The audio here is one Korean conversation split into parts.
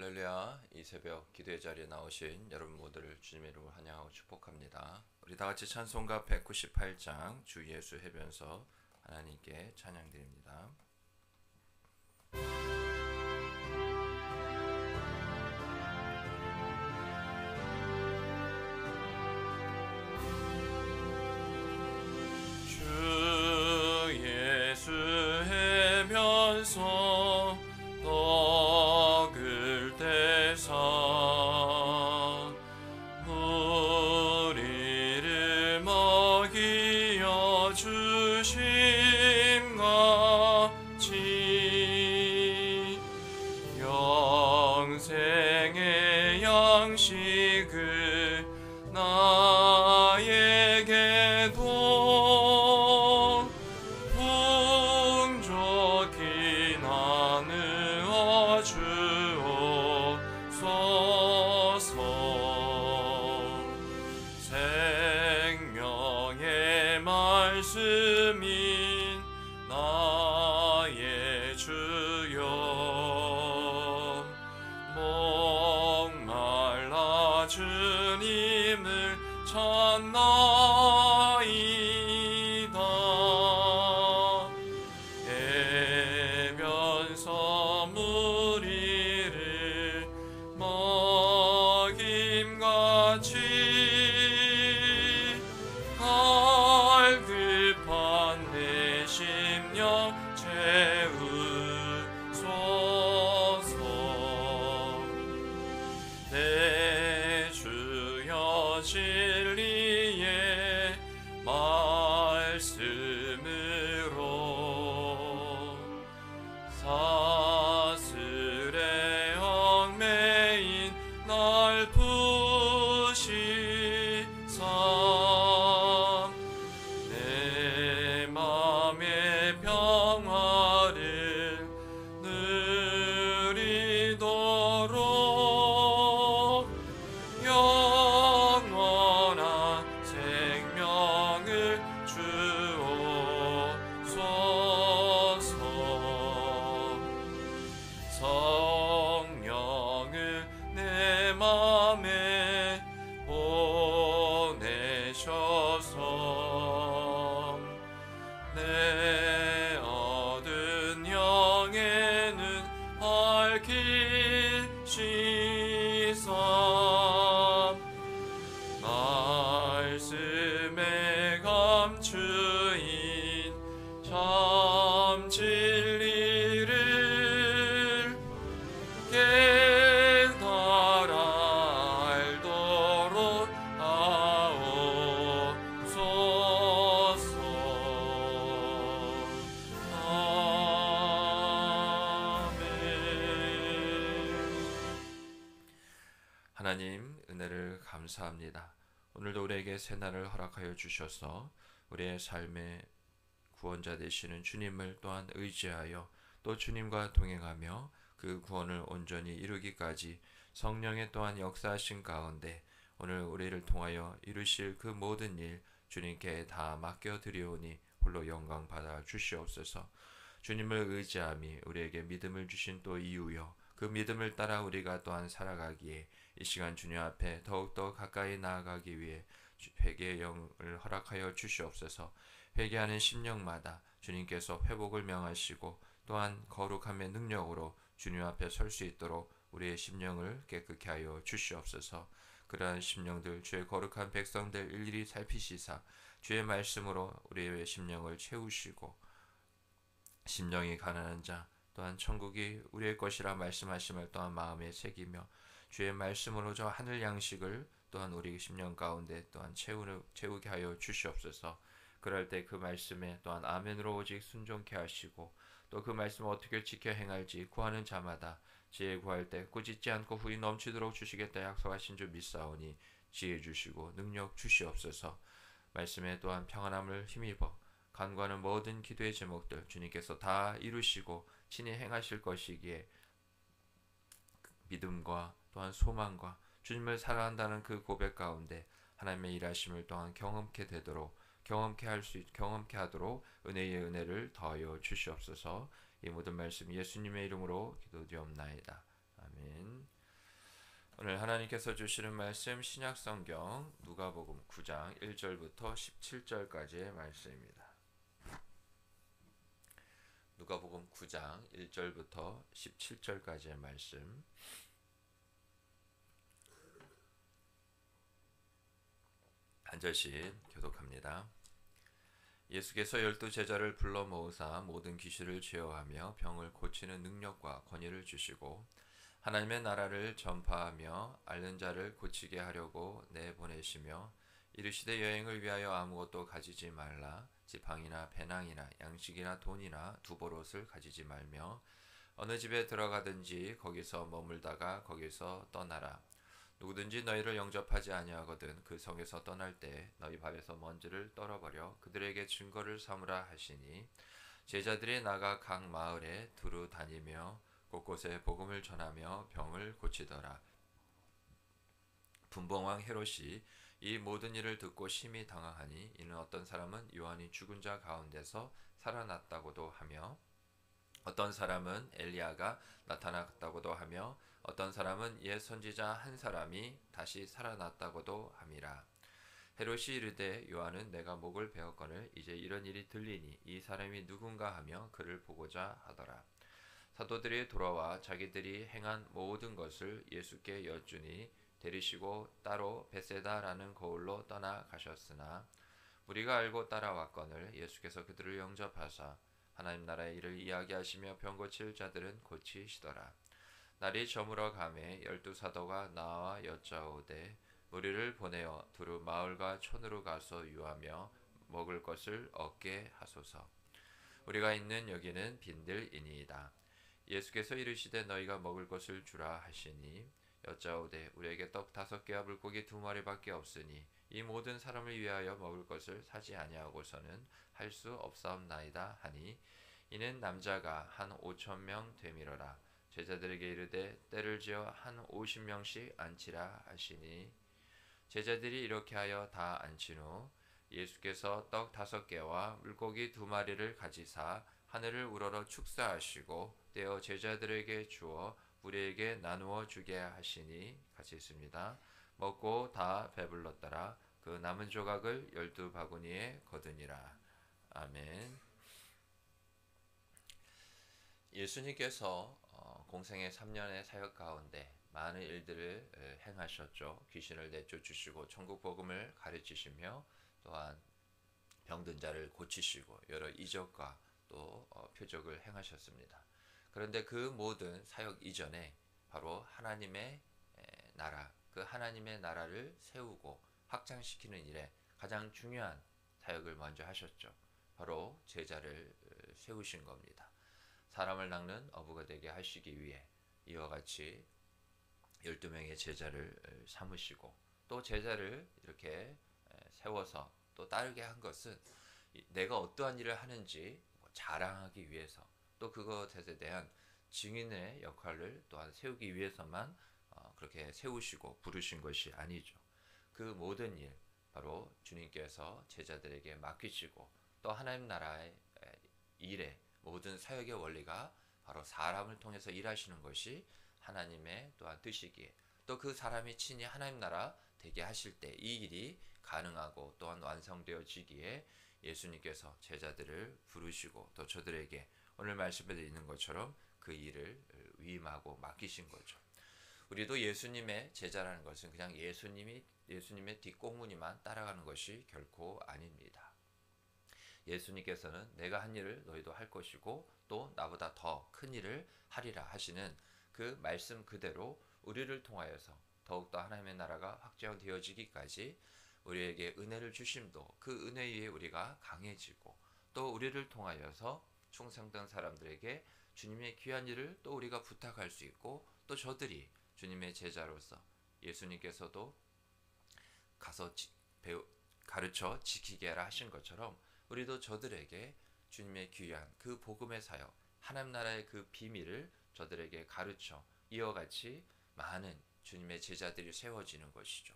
할렐루야. 이 새벽 기도의 자리에 나오신 여러분 모두를 주님의 이름으로 환영하고 축복합니다. 우리 다 같이 찬송가 198장 주 예수 해변서 하나님께 찬양드립니다. 주 예수 해변서 떡을 떼사 우리를 먹이어 주심같이 영생의 양식을 나에게도 풍족히 나누어 주옵소서. 생명의 말씀인 나의 주여, 목말라 주님을 찾나이다. 해변서 무리를 먹임같이 갈급한 내 심령 채우소서. 내 주여 진리의 말씀으로 사슬에 얽매인 날 푸시사 내 맘의 평화를 누리도록 영원한 생명을 주옵소서. 성령을 내 맘에 보내셔서 내 얻은 영에는 밝히시사 말씀에 감추인 참 진리를 깨달아 알도록 하옵소서. 하나님, 은혜를 감사합니다. 오늘도 우리에게 새날을 허락하여 주셔서 우리의 삶의 구원자 되시는 주님을 또한 의지하여 또 주님과 동행하며 그 구원을 온전히 이루기까지 성령의 또한 역사하신 가운데 오늘 우리를 통하여 이루실 그 모든 일 주님께 다 맡겨드리오니 홀로 영광 받아 주시옵소서. 주님을 의지함이 우리에게 믿음을 주신 또 이유요, 그 믿음을 따라 우리가 또한 살아가기에 이 시간 주님 앞에 더욱더 가까이 나아가기 위해 회개의 영을 허락하여 주시옵소서. 회개하는 심령마다 주님께서 회복을 명하시고 또한 거룩함의 능력으로 주님 앞에 설 수 있도록 우리의 심령을 깨끗게 하여 주시옵소서. 그러한 심령들 주의 거룩한 백성들 일일이 살피시사 주의 말씀으로 우리의 심령을 채우시고 심령이 가난한 자 또한 천국이 우리의 것이라 말씀하심을 또한 마음에 새기며 주의 말씀으로 저 하늘 양식을 또한 우리 심령 가운데 또한 채우게 하여 주시옵소서. 그럴 때 그 말씀에 또한 아멘으로 오직 순종케 하시고 또 그 말씀을 어떻게 지켜 행할지 구하는 자마다 지혜 구할 때 꾸짖지 않고 후히 넘치도록 주시겠다 약속하신 줄 믿사오니 지혜 주시고 능력 주시옵소서. 말씀에 또한 평안함을 힘입어 간구하는 모든 기도의 제목들 주님께서 다 이루시고 친히 행하실 것이기에 믿음과 또한 소망과 주님을 사랑한다는 그 고백 가운데 하나님의 일하심을 또한 경험케 되도록 경험케 하도록 은혜의 은혜를 더하여 주시옵소서. 이 모든 말씀 예수님의 이름으로 기도드리옵나이다. 아멘. 아멘. 오늘 하나님께서 주시는 말씀 신약성경 누가복음 9장 1절부터 17절까지의 말씀입니다. 누가복음 9장 1절부터 17절까지의 말씀. 한 절씩 교독합니다. 예수께서 12제자를 불러 모으사 모든 귀신을 제어하며 병을 고치는 능력과 권위를 주시고 하나님의 나라를 전파하며 앓는 자를 고치게 하려고 내보내시며 이르시되 여행을 위하여 아무것도 가지지 말라. 지팡이나 배낭이나 양식이나 돈이나 두벌옷을 가지지 말며 어느 집에 들어가든지 거기서 머물다가 거기서 떠나라. 누구든지 너희를 영접하지 아니하거든 그 성에서 떠날 때 너희 발에서 먼지를 떨어버려 그들에게 증거를 삼으라 하시니 제자들이 나가 각 마을에 두루 다니며 곳곳에 복음을 전하며 병을 고치더라. 분봉왕 헤롯이 이 모든 일을 듣고 심히 당황하니 이는 어떤 사람은 요한이 죽은 자 가운데서 살아났다고도 하며 어떤 사람은 엘리야가 나타났다고도 하며 어떤 사람은 옛 선지자 한 사람이 다시 살아났다고도 함이라. 헤롯이 이르되 요한은 내가 목을 베었거늘 이제 이런 일이 들리니 이 사람이 누군가 하며 그를 보고자 하더라. 사도들이 돌아와 자기들이 행한 모든 것을 예수께 여쭈니 데리시고 따로 베세다라는 거울로 떠나가셨으나 우리가 알고 따라왔거늘 예수께서 그들을 영접하사 하나님 나라의 일을 이야기하시며 병 고칠 자들은 고치시더라. 날이 저물어 가매 12사도가 나와 여짜오되 우리를 보내어 두루 마을과 촌으로 가서 유하며 먹을 것을 얻게 하소서. 우리가 있는 여기는 빈들이니이다. 예수께서 이르시되 너희가 먹을 것을 주라 하시니 여짜오되 우리에게 떡 5개와 물고기 2마리밖에 없으니 이 모든 사람을 위하여 먹을 것을 사지 아니하고서는 할 수 없사옵나이다 하니 이는 남자가 한 5,000명 되밀어라. 제자들에게 이르되 때를 지어 한 50명씩 앉히라 하시니 제자들이 이렇게 하여 다 앉힌 후 예수께서 떡 5개와 물고기 2마리를 가지사 하늘을 우러러 축사하시고 떼어 제자들에게 주어 우리에게 나누어 주게 하시니 같이 있습니다. 먹고 다 배불렀더라. 그 남은 조각을 12바구니에 거두니라. 아멘. 예수님께서 공생의 3년의 사역 가운데 많은 일들을 행하셨죠. 귀신을 내쫓으시고 천국 복음을 가르치시며 또한 병든 자를 고치시고 여러 이적과 또 표적을 행하셨습니다. 그런데 그 모든 사역 이전에 바로 하나님의 나라, 그 하나님의 나라를 세우고 확장시키는 일에 가장 중요한 사역을 먼저 하셨죠. 바로 제자를 세우신 겁니다. 사람을 낚는 어부가 되게 하시기 위해 이와 같이 12명의 제자를 삼으시고 또 제자를 이렇게 세워서 또 따르게 한 것은 내가 어떠한 일을 하는지 자랑하기 위해서 또 그것에 대한 증인의 역할을 또한 세우기 위해서만 그렇게 세우시고 부르신 것이 아니죠. 그 모든 일 바로 주님께서 제자들에게 맡기시고 또 하나님 나라의 일에 모든 사역의 원리가 바로 사람을 통해서 일하시는 것이 하나님의 또한 뜻이기에 또 그 사람이 친히 하나님 나라 되게 하실 때 이 일이 가능하고 또한 완성되어지기에 예수님께서 제자들을 부르시고 또 저들에게 오늘 말씀에 있는 것처럼 그 일을 위임하고 맡기신 거죠. 우리도 예수님의 제자라는 것은 그냥 예수님의 뒷공무니만 따라가는 것이 결코 아닙니다. 예수님께서는 내가 한 일을 너희도 할 것이고 또 나보다 더 큰 일을 하리라 하시는 그 말씀 그대로 우리를 통하여서 더욱더 하나님의 나라가 확장되어지기까지 우리에게 은혜를 주심도 그 은혜 위에 우리가 강해지고 또 우리를 통하여서 충성된 사람들에게 주님의 귀한 일을 또 우리가 부탁할 수 있고 또 저들이 주님의 제자로서 예수님께서도 가서 가르쳐 지키게 하라 하신 것처럼 우리도 저들에게 주님의 귀한 그 복음의 사역 하나님 나라의 그 비밀을 저들에게 가르쳐 이와 같이 많은 주님의 제자들이 세워지는 것이죠.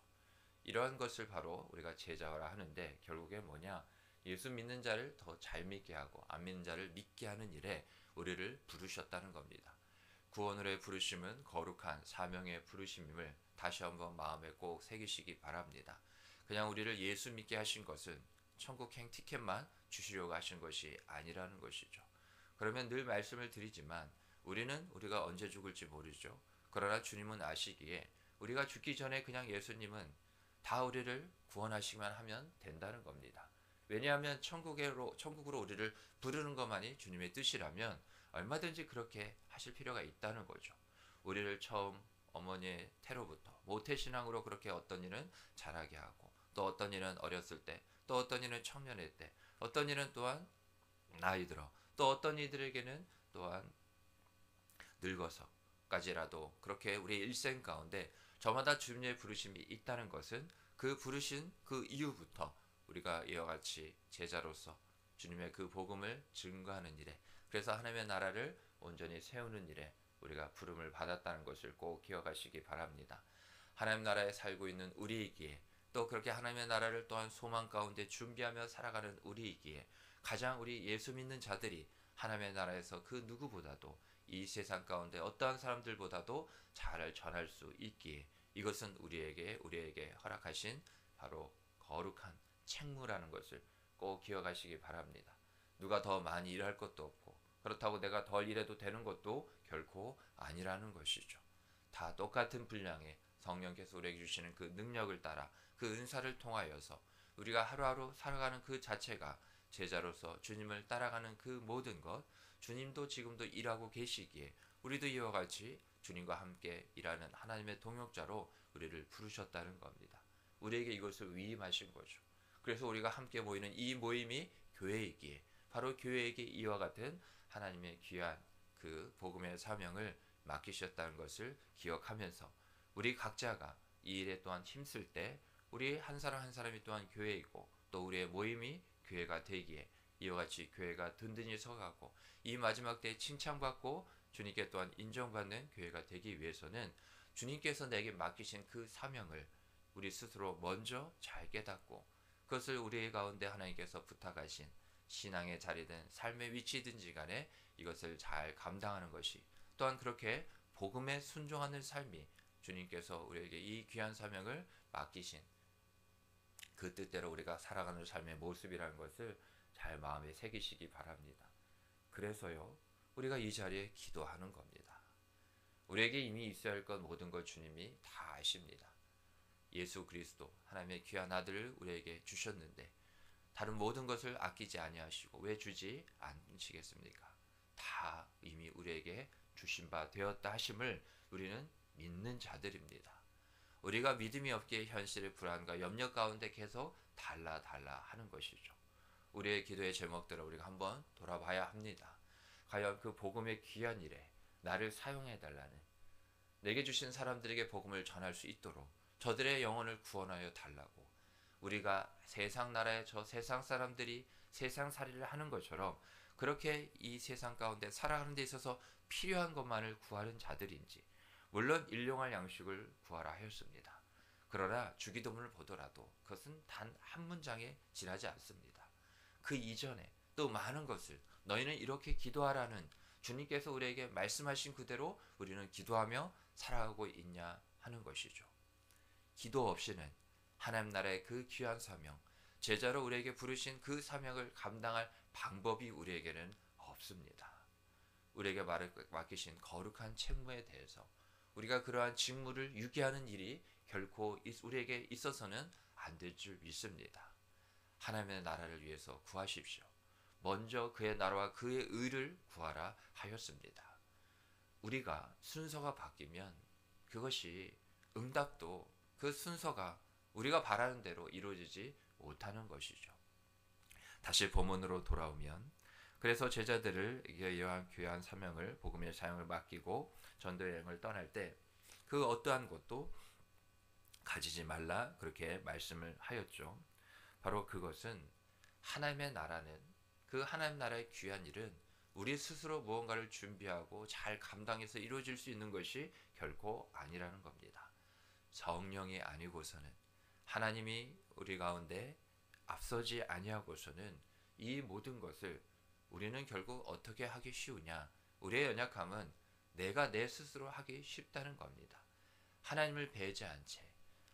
이러한 것을 바로 우리가 제자라 하는데 결국에 뭐냐? 예수 믿는 자를 더 잘 믿게 하고 안 믿는 자를 믿게 하는 일에 우리를 부르셨다는 겁니다. 구원으로의 부르심은 거룩한 사명의 부르심임을 다시 한번 마음에 꼭 새기시기 바랍니다. 그냥 우리를 예수 믿게 하신 것은 천국행 티켓만 주시려고 하신 것이 아니라는 것이죠. 그러면 늘 말씀을 드리지만 우리는 우리가 언제 죽을지 모르죠. 그러나 주님은 아시기에 우리가 죽기 전에 그냥 예수님은 다 우리를 구원하시기만 하면 된다는 겁니다. 왜냐하면 천국으로 우리를 부르는 것만이 주님의 뜻이라면 얼마든지 그렇게 하실 필요가 있다는 거죠. 우리를 처음 어머니의 태로부터 모태신앙으로 그렇게 어떤 일은 자라게 하고, 또 어떤 일은 어렸을 때, 또 어떤 일은 청년의 때, 어떤 일은 또한 나이 들어, 또 어떤 이들에게는 또한 늙어서까지라도 그렇게 우리 일생 가운데 저마다 주님의 부르심이 있다는 것은 그 부르신 그 이후부터 우리가 이와 같이 제자로서 주님의 그 복음을 증거하는 일에, 그래서 하나님의 나라를 온전히 세우는 일에 우리가 부름을 받았다는 것을 꼭 기억하시기 바랍니다. 하나님 나라에 살고 있는 우리이기에, 또 그렇게 하나님의 나라를 또한 소망 가운데 준비하며 살아가는 우리이기에, 가장 우리 예수 믿는 자들이 하나님의 나라에서 그 누구보다도 이 세상 가운데 어떠한 사람들보다도 잘 전할 수 있기에, 이것은 우리에게 허락하신 바로 거룩한 책무라는 것을 꼭 기억하시기 바랍니다. 누가 더 많이 일할 것도 없고, 그렇다고 내가 덜 일해도 되는 것도 결코 아니라는 것이죠. 다 똑같은 분량의 성령께서 우리에게 주시는 그 능력을 따라 그 은사를 통하여서 우리가 하루하루 살아가는 그 자체가 제자로서 주님을 따라가는 그 모든 것, 주님도 지금도 일하고 계시기에 우리도 이와 같이 주님과 함께 일하는 하나님의 동역자로 우리를 부르셨다는 겁니다. 우리에게 이것을 위임하신 거죠. 그래서 우리가 함께 모이는 이 모임이 교회이기에, 바로 교회에게 이와 같은 하나님의 귀한 그 복음의 사명을 맡기셨다는 것을 기억하면서 우리 각자가 이 일에 또한 힘쓸 때 우리 한 사람 한 사람이 또한 교회이고, 또 우리의 모임이 교회가 되기에 이와 같이 교회가 든든히 서가고 이 마지막 때에 칭찬받고 주님께 또한 인정받는 교회가 되기 위해서는 주님께서 내게 맡기신 그 사명을 우리 스스로 먼저 잘 깨닫고, 그것을 우리 가운데 하나님께서 부탁하신 신앙의 자리든 삶의 위치든지 간에 이것을 잘 감당하는 것이, 또한 그렇게 복음에 순종하는 삶이 주님께서 우리에게 이 귀한 사명을 맡기신 그 뜻대로 우리가 살아가는 삶의 모습이라는 것을 잘 마음에 새기시기 바랍니다. 그래서요, 우리가 이 자리에 기도하는 겁니다. 우리에게 이미 있어야 할 것 모든 걸 주님이 다 아십니다. 예수 그리스도 하나님의 귀한 아들을 우리에게 주셨는데 다른 모든 것을 아끼지 아니하시고 왜 주지 않으시겠습니까? 다 이미 우리에게 주신 바 되었다 하심을 우리는 믿는 자들입니다. 우리가 믿음이 없기에 현실의 불안과 염려 가운데 계속 달라 하는 것이죠. 우리의 기도의 제목들을 우리가 한번 돌아봐야 합니다. 과연 그 복음의 귀한 일에 나를 사용해 달라는, 내게 주신 사람들에게 복음을 전할 수 있도록 저들의 영혼을 구원하여 달라고, 우리가 세상 나라의 저 세상 사람들이 세상 살이를 하는 것처럼 그렇게 이 세상 가운데 살아가는 데 있어서 필요한 것만을 구하는 자들인지, 물론 일용할 양식을 구하라 하였습니다. 그러나 주기도문을 보더라도 그것은 단 한 문장에 지나지 않습니다. 그 이전에 또 많은 것을 너희는 이렇게 기도하라는 주님께서 우리에게 말씀하신 그대로 우리는 기도하며 살아가고 있냐 하는 것이죠. 기도 없이는 하나님 나라의 그 귀한 사명, 제자로 우리에게 부르신 그 사명을 감당할 방법이 우리에게는 없습니다. 우리에게 맡기신 거룩한 책무에 대해서 우리가 그러한 직무를 유기하는 일이 결코 우리에게 있어서는 안 될 줄 믿습니다. 하나님의 나라를 위해서 구하십시오. 먼저 그의 나라와 그의 의를 구하라 하였습니다. 우리가 순서가 바뀌면 그것이 응답도 그 순서가 우리가 바라는 대로 이루어지지 못하는 것이죠. 다시 본문으로 돌아오면, 그래서 제자들을 이러한 귀한 사명을 복음의 사용을 맡기고 전도 여행을 떠날 때 그 어떠한 것도 가지지 말라 그렇게 말씀을 하였죠. 바로 그것은 하나님의 나라는, 그 하나님 나라의 귀한 일은 우리 스스로 무언가를 준비하고 잘 감당해서 이루어질 수 있는 것이 결코 아니라는 겁니다. 성령이 아니고서는, 하나님이 우리 가운데 앞서지 아니하고서는 이 모든 것을 우리는 결국 어떻게 하기 쉬우냐, 우리의 연약함은 내가 내 스스로 하기 쉽다는 겁니다. 하나님을 배제한 채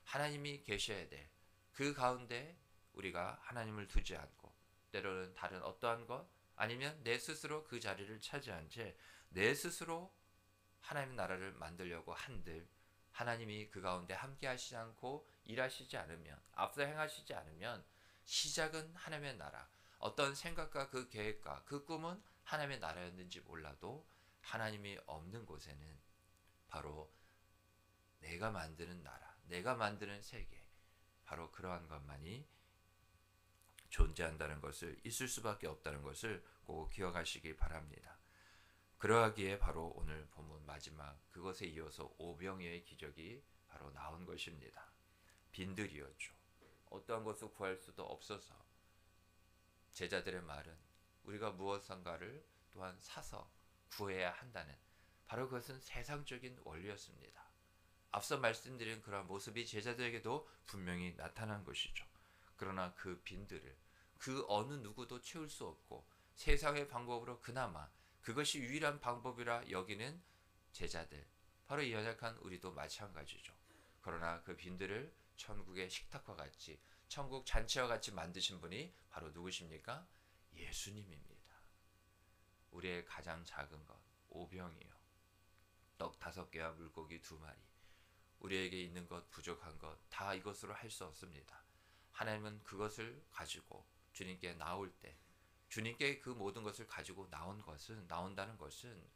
하나님이 계셔야 될 그 가운데 우리가 하나님을 두지 않고 때로는 다른 어떠한 것 아니면 내 스스로 그 자리를 차지한 채 내 스스로 하나님의 나라를 만들려고 한들 하나님이 그 가운데 함께 하시지 않고 일하시지 않으면 앞서 행하시지 않으면 시작은 하나님의 나라 어떤 생각과 그 계획과 그 꿈은 하나님의 나라였는지 몰라도 하나님이 없는 곳에는 바로 내가 만드는 나라 내가 만드는 세계 바로 그러한 것만이 존재한다는 것을 있을 수밖에 없다는 것을 꼭 기억하시기 바랍니다. 그러하기에 바로 오늘 본문 마지막 그것에 이어서 오병이어의 기적이 바로 나온 것입니다. 빈들이었죠. 어떠한 것을 구할 수도 없어서 제자들의 말은 우리가 무엇인가를 또한 사서 구해야 한다는 바로 그것은 세상적인 원리였습니다. 앞서 말씀드린 그러한 모습이 제자들에게도 분명히 나타난 것이죠. 그러나 그 빈들을 그 어느 누구도 채울 수 없고 세상의 방법으로 그나마 그것이 유일한 방법이라 여기는 제자들 바로 이 연약한 우리도 마찬가지죠. 그러나 그 빈들을 천국의 식탁과 같이 천국 잔치와 같이 만드신 분이 바로 누구십니까? 예수님입니다. 우리의 가장 작은 것 오병이요 떡 5개와 물고기 2마리 우리에게 있는 것 부족한 것 다 이것으로 할 수 없습니다. 하나님은 그것을 가지고 주님께 나올 때 주님께 그 모든 것을 가지고 나온다는 것은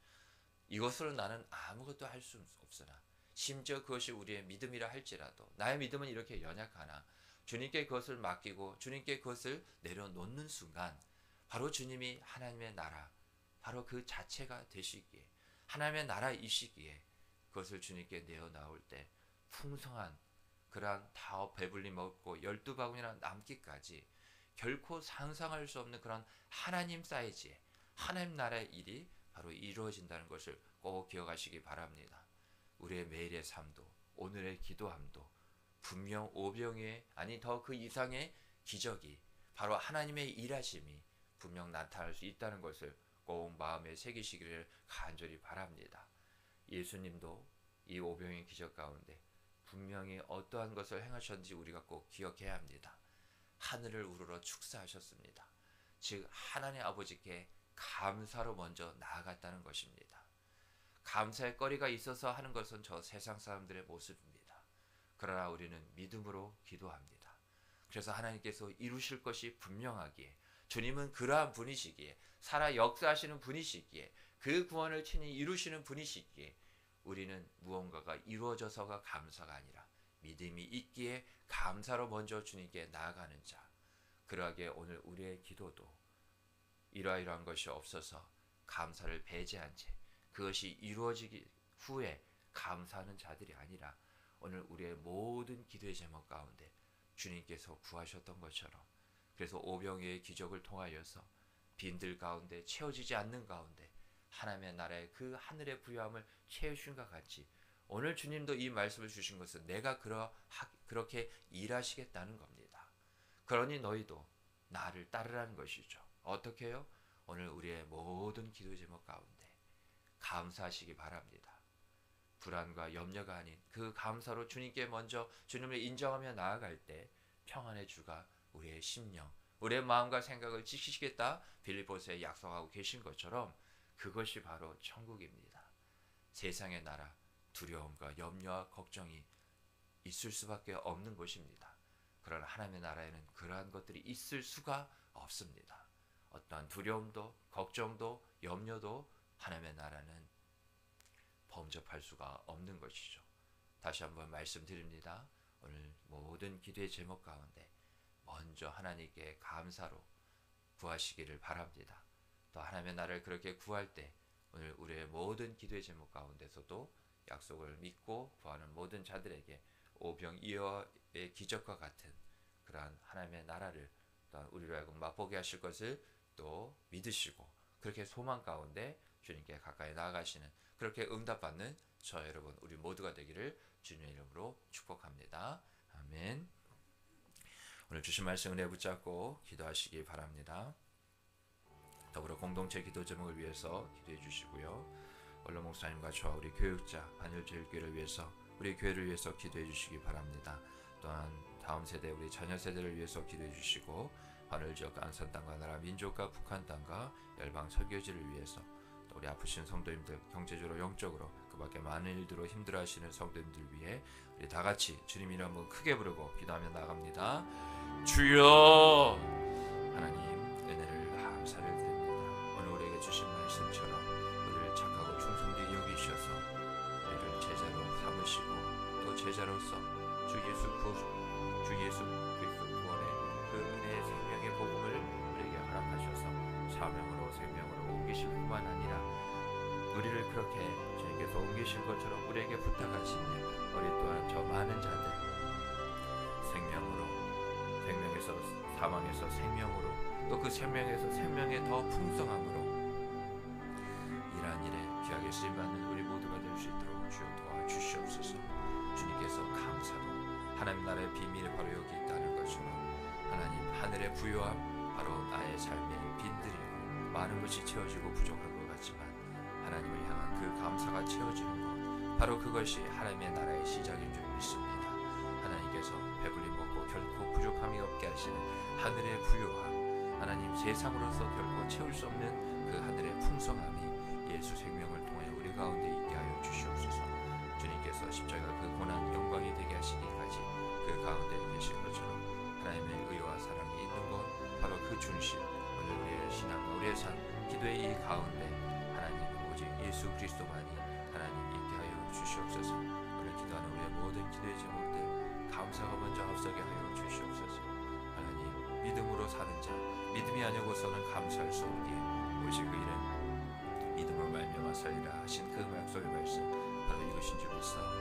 이것으로 나는 아무것도 할 수 없으나 심지어 그것이 우리의 믿음이라 할지라도 나의 믿음은 이렇게 연약하나 주님께 그것을 맡기고 주님께 그것을 내려놓는 순간 바로 주님이 하나님의 나라 바로 그 자체가 되시기에 하나님의 나라이시기에 그것을 주님께 내어나올 때 풍성한 그러한 다 배불리 먹고 12바구니나 남기까지 결코 상상할 수 없는 그런 하나님 사이즈의 하나님 나라의 일이 바로 이루어진다는 것을 꼭 기억하시기 바랍니다. 우리의 매일의 삶도 오늘의 기도함도 분명 오병이의 아니 더 그 이상의 기적이 바로 하나님의 일하심이 분명 나타날 수 있다는 것을 꼭 마음에 새기시기를 간절히 바랍니다. 예수님도 이 오병이의 기적 가운데 분명히 어떠한 것을 행하셨는지 우리가 꼭 기억해야 합니다. 하늘을 우러러 축사하셨습니다. 즉 하나님 아버지께 감사로 먼저 나아갔다는 것입니다. 감사의 거리가 있어서 하는 것은 저 세상 사람들의 모습입니다. 그러나 우리는 믿음으로 기도합니다. 그래서 하나님께서 이루실 것이 분명하기에 주님은 그러한 분이시기에 살아 역사하시는 분이시기에 그 구원을 친히 이루시는 분이시기에 우리는 무언가가 이루어져서가 감사가 아니라 믿음이 있기에 감사로 먼저 주님께 나아가는 자. 그러하기에 오늘 우리의 기도도 이러이러한 것이 없어서 감사를 배제한 채 그것이 이루어지기 후에 감사하는 자들이 아니라 오늘 우리의 모든 기도의 제목 가운데 주님께서 구하셨던 것처럼 그래서 오병이어의 기적을 통하여서 빈들 가운데 채워지지 않는 가운데 하나님의 나라의 그 하늘의 부요함을 채우신과 같이 오늘 주님도 이 말씀을 주신 것은 내가 그렇게 일하시겠다는 겁니다. 그러니 너희도 나를 따르라는 것이죠. 어떻게 해요? 오늘 우리의 모든 기도 제목 가운데 감사하시기 바랍니다. 불안과 염려가 아닌 그 감사로 주님께 먼저 주님을 인정하며 나아갈 때 평안의 주가 우리의 심령, 우리의 마음과 생각을 지키시겠다 빌립보서에 약속하고 계신 것처럼 그것이 바로 천국입니다. 세상의 나라, 두려움과 염려와 걱정이 있을 수밖에 없는 곳입니다. 그러나 하나님의 나라에는 그러한 것들이 있을 수가 없습니다. 어떠한 두려움도 걱정도 염려도 하나님의 나라는 범접할 수가 없는 것이죠. 다시 한번 말씀드립니다. 오늘 모든 기도의 제목 가운데 먼저 하나님께 감사로 구하시기를 바랍니다. 또 하나님의 나라를 그렇게 구할 때 오늘 우리의 모든 기도의 제목 가운데서도 약속을 믿고 구하는 모든 자들에게 오병이어의 기적과 같은 그러한 하나님의 나라를 또한 우리로 하여금 맛보게 하실 것을 또 믿으시고 그렇게 소망 가운데 주님께 가까이 나아가시는 그렇게 응답받는 저 여러분 우리 모두가 되기를 주님의 이름으로 축복합니다. 아멘. 오늘 주신 말씀 은혜 붙잡고 기도하시기 바랍니다. 더불어 공동체 기도 제목을 위해서 기도해 주시고요. 원로 목사님과 저와 우리 교육자 반열제일교회를 위해서 우리 교회를 위해서 기도해 주시기 바랍니다. 또한 다음 세대 우리 자녀 세대를 위해서 기도해 주시고 하늘 지역 안산 땅과 나라 민족과 북한 땅과 열방 설교지를 위해서 또 우리 아프신 성도님들 경제적으로 영적으로 그 밖에 많은 일들로 힘들어하시는 성도님들 위해 우리 다 같이 주님 이름 한번 크게 부르고 기도하며 나갑니다. 주여 하나님 은혜를 감사를 드립니다. 오늘 우리에게 주신 말씀처럼 우리를 착하고 충성되게 여기셔서 우리를 제자로 삼으시고 또 제자로서 주 예수 그리스도 구원의 그 은혜의 생명의 복음을 우리에게 허락하셔서 사명으로 생명으로 옮기실 뿐만 아니라 우리를 그렇게 주님께서 옮기신 것처럼 우리에게 부탁하시니 우리 또한 저 많은 자들 생명에서 사망에서 생명으로 또 그 생명에서 생명의 더 풍성함으로 일한 일에 귀하게 쓰임받는 우리 모두가 될 수 있도록 주여 도와주시옵소서. 주님께서 감사로 하나님 나라의 비밀이 바로 여기 있다는 것처럼 하나님 하늘의 부요함 바로 나의 삶의 빈들이고 많은 것이 채워지고 부족한 것 같지만 하나님을 향한 그 감사가 채워지는 것 바로 그것이 하나님의 나라의 시작인 줄 믿습니다. 하나님께서 배불리 먹고 결코 부족함이 없게 하시는 하늘의 부요함 하나님 세상으로서 결코 채울 수 없는 그 하늘의 풍성함이 예수 생명을 통해 우리 가운데 있게 하여 주시옵소서. 주님께서 십자가 그 고난 영광이 되게 하시기까지 그 가운데 계신 것처럼 하나님의 의와 사랑이 있는 것 바로 그 중심 오늘 우리의 신앙과 우리의 삶 기도의 이 가운데 하나님 오직 예수 그리스도만이 하나님 있게 하여 주시옵소서. 오늘 기도하는 우리의 모든 기도의 제목들 감사가 먼저 앞서게 하여 주시옵소서. 하나님 믿음으로 사는 자 믿음이 아니고서는 감사할 수 없기에 오직 이는 믿음으로 말미암아 살리라 하신 그 약속의 말씀 바로 이것인 줄 믿사옵나니